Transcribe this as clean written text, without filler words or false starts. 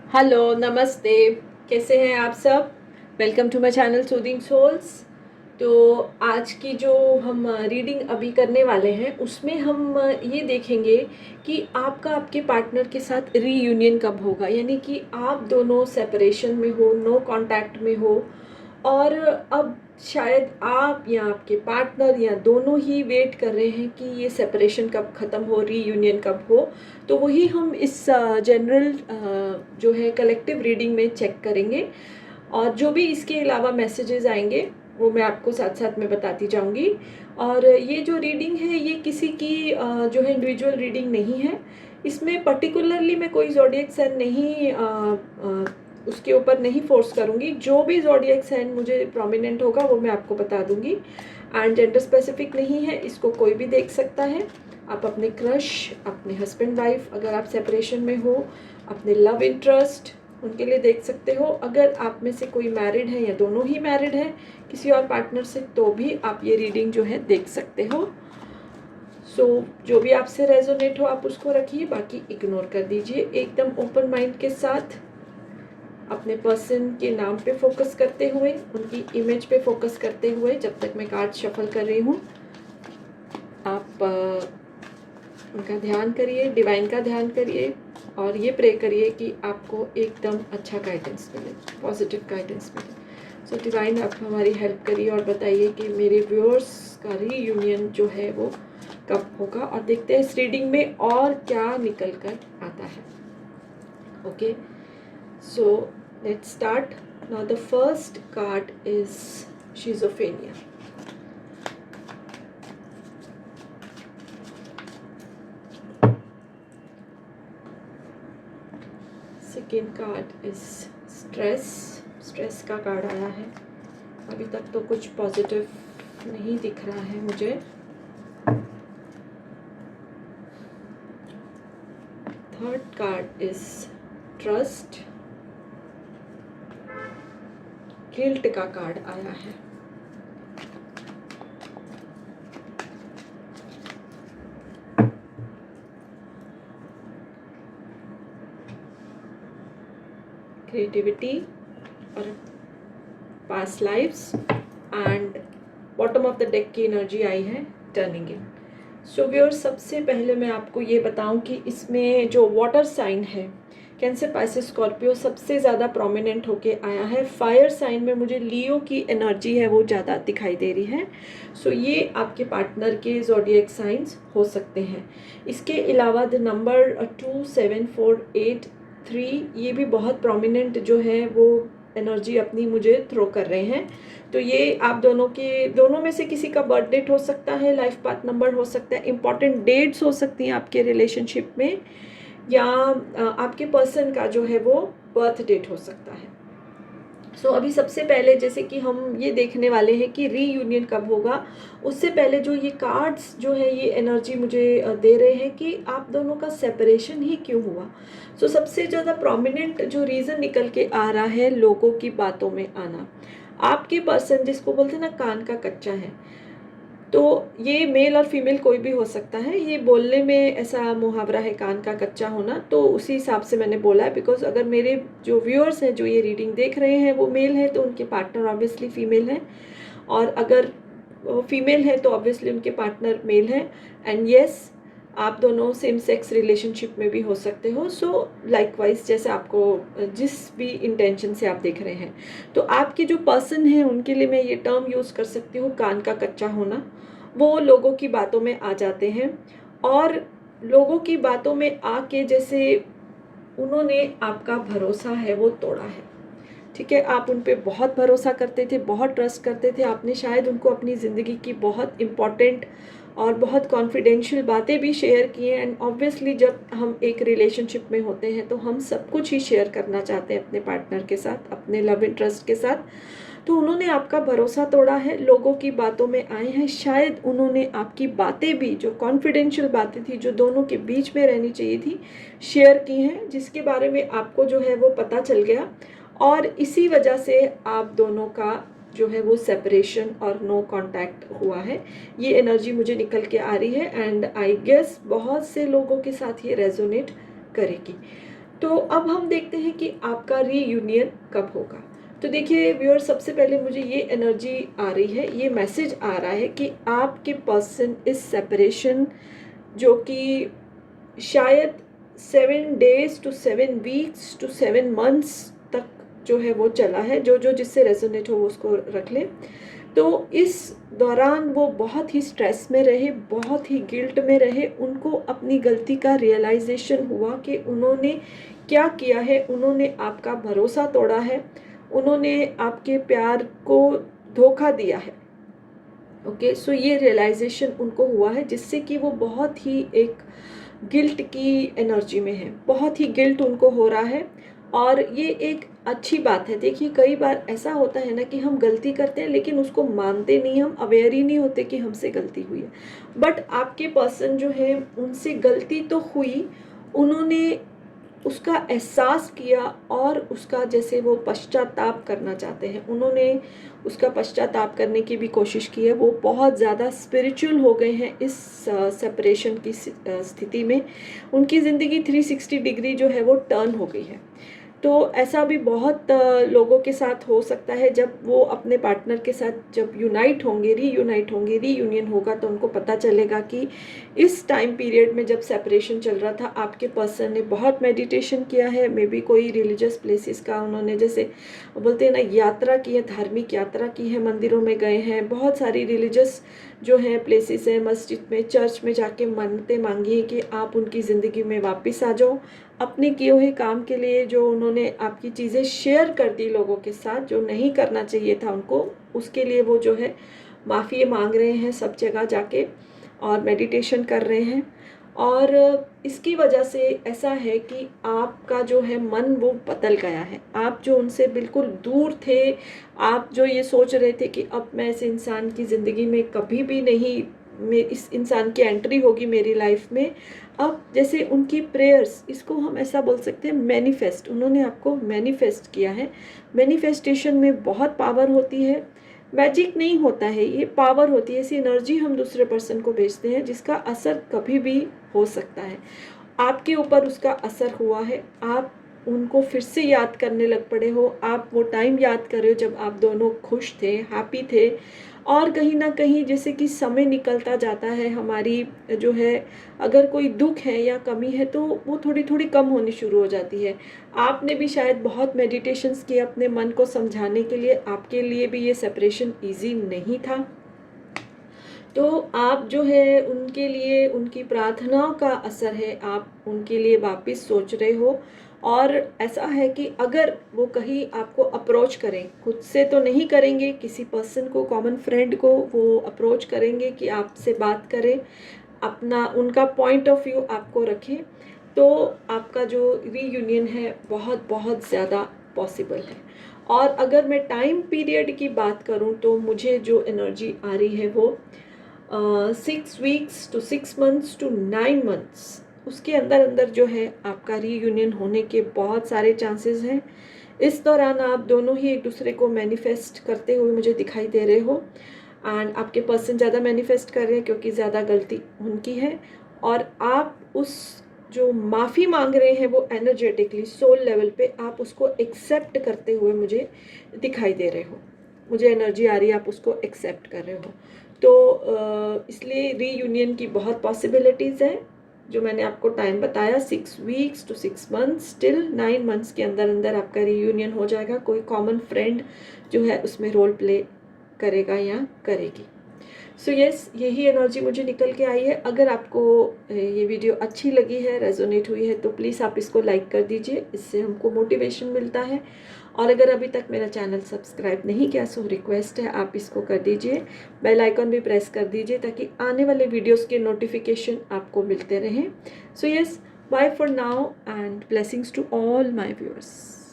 Hello, नमस्ते। कैसे हैं आप सब? Welcome to my channel soothing souls. तो आज की जो हम रीडिंग अभी करने वाले हैं उसमें हम ये देखेंगे कि आपका आपके पार्टनर के साथ रीयूनियन कब होगा, यानी कि आप दोनों सेपरेशन में हो, नो कांटेक्ट में हो और अब शायद आप या आपके पार्टनर या दोनों ही वेट कर रहे हैं कि ये सेपरेशन कब ख़त्म हो, रीयूनियन कब हो। तो वही हम इस जनरल जो है कलेक्टिव रीडिंग में चेक करेंगे और जो भी इसके अलावा मैसेजेस आएंगे वो मैं आपको साथ साथ में बताती जाऊंगी। और ये जो रीडिंग है ये किसी की जो है इंडिविजुअल रीडिंग नहीं है। इसमें पर्टिकुलरली मैं कोई ज़ोडिएक साइन नहीं उसके ऊपर नहीं फोर्स करूँगी। जो भी ज़ोडिएक साइन मुझे प्रोमिनेंट होगा वो मैं आपको बता दूँगी। एंड जेंडर स्पेसिफिक नहीं है, इसको कोई भी देख सकता है। आप अपने क्रश, अपने हस्बैंड वाइफ, अगर आप सेपरेशन में हो, अपने लव इंटरेस्ट, उनके लिए देख सकते हो। अगर आप में से कोई मैरिड है या दोनों ही मैरिड है किसी और पार्टनर से, तो भी आप ये रीडिंग जो है देख सकते हो। जो भी आपसे रेजोनेट हो आप उसको रखिए, बाकी इग्नोर कर दीजिए। एकदम ओपन माइंड के साथ अपने पर्सन के नाम पे फोकस करते हुए, उनकी इमेज पे फोकस करते हुए, जब तक मैं कार्ड शफल कर रही हूँ आप उनका ध्यान करिए, डिवाइन का ध्यान करिए और ये प्रे करिए कि आपको एकदम अच्छा गाइडेंस मिले, पॉजिटिव गाइडेंस मिले। सो डिवाइन आप हमारी हेल्प करिए और बताइए कि मेरे व्यूअर्स का रीयूनियन जो है वो कब होगा, और देखते हैं इस रीडिंग में और क्या निकल कर आता है। Okay, so let's start now. The first card is schizophrenia. Second card is stress. Stress का कार्ड आया है। अभी तक तो कुछ पॉजिटिव नहीं दिख रहा है मुझे। Third card is trust. Guilt का कार्ड आया है। क्रिएटिविटी और past lifes. And bottom of the deck की एनर्जी आई है टर्निंग इन। सो व्यूअर्स, सबसे पहले मैं आपको ये बताऊं कि इसमें जो वाटर साइन है कैंसर, पाइसेस, स्कॉर्पियो, सबसे ज़्यादा प्रोमिनेंट होके आया है। फायर साइन में मुझे लियो की एनर्जी है वो ज़्यादा दिखाई दे रही है। सो ये आपके पार्टनर के ज़ोडिएक साइंस हो सकते हैं। इसके अलावा द नंबर 2, 7, 4, 8, 3 ये भी बहुत प्रोमिनेंट जो है वो एनर्जी अपनी मुझे थ्रो कर रहे हैं। तो ये आप दोनों में से किसी का बर्थ डेट हो सकता है, लाइफ पाथ नंबर हो सकता है, इंपॉर्टेंट डेट्स हो सकती हैं आपके रिलेशनशिप में, या आपके पर्सन का जो है वो बर्थ डेट हो सकता है। सो अभी सबसे पहले जैसे कि हम ये देखने वाले हैं कि रीयूनियन कब होगा, उससे पहले जो ये कार्ड्स जो है ये एनर्जी मुझे दे रहे हैं कि आप दोनों का सेपरेशन ही क्यों हुआ। सो सबसे ज़्यादा प्रोमिनेंट जो रीज़न निकल के आ रहा है लोगों की बातों में आना। आपके पर्सन जिसको बोलते हैं ना कान का कच्चा है, तो ये मेल और फीमेल कोई भी हो सकता है। ये बोलने में ऐसा मुहावरा है कान का कच्चा होना, तो उसी हिसाब से मैंने बोला है। बिकॉज अगर मेरे जो व्यूअर्स हैं जो ये रीडिंग देख रहे हैं वो मेल है तो उनके पार्टनर ऑब्वियसली फीमेल है, और अगर फीमेल है तो ऑब्वियसली उनके पार्टनर मेल है। एंड यस, आप दोनों सेम सेक्स रिलेशनशिप में भी हो सकते हो। सो लाइकवाइज जैसे आपको जिस भी इंटेंशन से आप देख रहे हैं, तो आपके जो पर्सन हैं उनके लिए मैं ये टर्म यूज़ कर सकती हूँ कान का कच्चा होना। वो लोगों की बातों में आ जाते हैं और लोगों की बातों में आके जैसे उन्होंने आपका भरोसा है वो तोड़ा है। ठीक है, आप उन पे बहुत भरोसा करते थे, बहुत ट्रस्ट करते थे, आपने शायद उनको अपनी ज़िंदगी की बहुत इम्पॉर्टेंट और बहुत कॉन्फिडेंशियल बातें भी शेयर की हैं। एंड ऑब्वियसली जब हम एक रिलेशनशिप में होते हैं तो हम सब कुछ ही शेयर करना चाहते हैं अपने पार्टनर के साथ, अपने लव इंटरेस्ट के साथ। तो उन्होंने आपका भरोसा तोड़ा है, लोगों की बातों में आए हैं। शायद उन्होंने आपकी बातें भी, जो कॉन्फिडेंशियल बातें थी जो दोनों के बीच में रहनी चाहिए थी, शेयर की हैं, जिसके बारे में आपको जो है वो पता चल गया। और इसी वजह से आप दोनों का जो है वो सेपरेशन और नो कांटेक्ट हुआ है। ये एनर्जी मुझे निकल के आ रही है एंड आई गेस बहुत से लोगों के साथ ये रेजोनेट करेगी। तो अब हम देखते हैं कि आपका रीयूनियन कब होगा। तो देखिए व्यूअर, सबसे पहले मुझे ये एनर्जी आ रही है, ये मैसेज आ रहा है कि आपके पर्सन इस सेपरेशन जो कि शायद 7 days to 7 weeks to 7 months तक जो है वो चला है, जो जो जिससे रेजोनेट हो वो उसको रख लें। तो इस दौरान वो बहुत ही स्ट्रेस में रहे, बहुत ही गिल्ट में रहे। उनको अपनी गलती का रियलाइजेशन हुआ कि उन्होंने क्या किया है, उन्होंने आपका भरोसा तोड़ा है, उन्होंने आपके प्यार को धोखा दिया है। ओके, सो ये रियलाइजेशन उनको हुआ है, जिससे कि वो बहुत ही एक गिल्ट की एनर्जी में है, बहुत ही गिल्ट उनको हो रहा है। और ये एक अच्छी बात है। देखिए कई बार ऐसा होता है ना कि हम गलती करते हैं लेकिन उसको मानते नहीं, हम अवेयर ही नहीं होते कि हमसे गलती हुई है। बट आपके पर्सन जो है, उनसे गलती तो हुई, उन्होंने उसका एहसास किया और उसका जैसे वो पश्चाताप करना चाहते हैं, उन्होंने उसका पश्चाताप करने की भी कोशिश की है। वो बहुत ज़्यादा स्पिरिचुअल हो गए हैं इस सेपरेशन की स्थिति में। उनकी ज़िंदगी 360 डिग्री जो है वो टर्न हो गई है। तो ऐसा भी बहुत लोगों के साथ हो सकता है, जब वो अपने पार्टनर के साथ जब यूनाइट होंगे, रीयूनियन होगा, तो उनको पता चलेगा कि इस टाइम पीरियड में जब सेपरेशन चल रहा था, आपके पर्सन ने बहुत मेडिटेशन किया है, मे बी कोई रिलीजियस प्लेसेस का उन्होंने, जैसे बोलते हैं ना, यात्रा की है, धार्मिक यात्रा की है, मंदिरों में गए हैं, बहुत सारी रिलीजियस जो है प्लेसेस है, मस्जिद में, चर्च में जाके मन्नतें मांगी है कि आप उनकी ज़िंदगी में वापस आ जाओ। अपने किए हुए काम के लिए जो उन्होंने आपकी चीज़ें शेयर कर दी लोगों के साथ, जो नहीं करना चाहिए था उनको, उसके लिए वो जो है माफ़ी मांग रहे हैं सब जगह जाके, और मेडिटेशन कर रहे हैं। और इसकी वजह से ऐसा है कि आपका जो है मन वो बदल गया है। आप जो उनसे बिल्कुल दूर थे, आप जो ये सोच रहे थे कि अब मैं इस इंसान की ज़िंदगी में कभी भी नहीं, इस इंसान की एंट्री होगी मेरी लाइफ में, अब जैसे उनकी प्रेयर्स, इसको हम ऐसा बोल सकते हैं मैनिफेस्ट, उन्होंने आपको मैनिफेस्ट किया है। मैनिफेस्टेशन में बहुत पावर होती है, मैजिक नहीं होता है, ये पावर होती है। ऐसी एनर्जी हम दूसरे पर्सन को भेजते हैं जिसका असर कभी भी हो सकता है। आपके ऊपर उसका असर हुआ है, आप उनको फिर से याद करने लग पड़े हो, आप वो टाइम याद कर रहे हो जब आप दोनों खुश थे, हैप्पी थे। और कहीं ना कहीं जैसे कि समय निकलता जाता है, हमारी जो है अगर कोई दुख है या कमी है तो वो थोड़ी थोड़ी कम होनी शुरू हो जाती है। आपने भी शायद बहुत मेडिटेशंस किए अपने मन को समझाने के लिए, आपके लिए भी ये सेपरेशन इजी नहीं था। तो आप जो है उनके लिए, उनकी प्रार्थनाओं का असर है, आप उनके लिए वापस सोच रहे हो। और ऐसा है कि अगर वो कहीं आपको अप्रोच करें, खुद से तो नहीं करेंगे, किसी पर्सन को, कॉमन फ्रेंड को वो अप्रोच करेंगे कि आपसे बात करें, अपना उनका पॉइंट ऑफ व्यू आपको रखें, तो आपका जो रीयूनियन है बहुत बहुत ज़्यादा पॉसिबल है। और अगर मैं टाइम पीरियड की बात करूं तो मुझे जो एनर्जी आ रही है वो 6 weeks to 6 months to 9 months, उसके अंदर अंदर जो है आपका रीयूनियन होने के बहुत सारे चांसेस हैं। इस दौरान आप दोनों ही एक दूसरे को मैनिफेस्ट करते हुए मुझे दिखाई दे रहे हो। एंड आपके पर्सन ज़्यादा मैनिफेस्ट कर रहे हैं क्योंकि ज़्यादा गलती उनकी है, और आप उस जो माफ़ी मांग रहे हैं वो एनर्जेटिकली, सोल लेवल पे आप उसको एक्सेप्ट करते हुए मुझे दिखाई दे रहे हो। मुझे एनर्जी आ रही है आप उसको एक्सेप्ट कर रहे हो। तो इसलिए रीयूनियन की बहुत पॉसिबिलिटीज़ हैं। जो मैंने आपको टाइम बताया 6 weeks to 6 months till 9 months के अंदर अंदर आपका रीयूनियन हो जाएगा। कोई कॉमन फ्रेंड जो है उसमें रोल प्ले करेगा या करेगी। सो यस, यही एनर्जी मुझे निकल के आई है। अगर आपको ये वीडियो अच्छी लगी है, रेजोनेट हुई है, तो प्लीज़ आप इसको लाइक कर दीजिए, इससे हमको मोटिवेशन मिलता है। और अगर अभी तक मेरा चैनल सब्सक्राइब नहीं किया, सो रिक्वेस्ट है आप इसको कर दीजिए, बेल आइकन भी प्रेस कर दीजिए ताकि आने वाले वीडियोस के नोटिफिकेशन आपको मिलते रहें। So yes, bye for now and blessings to all my viewers.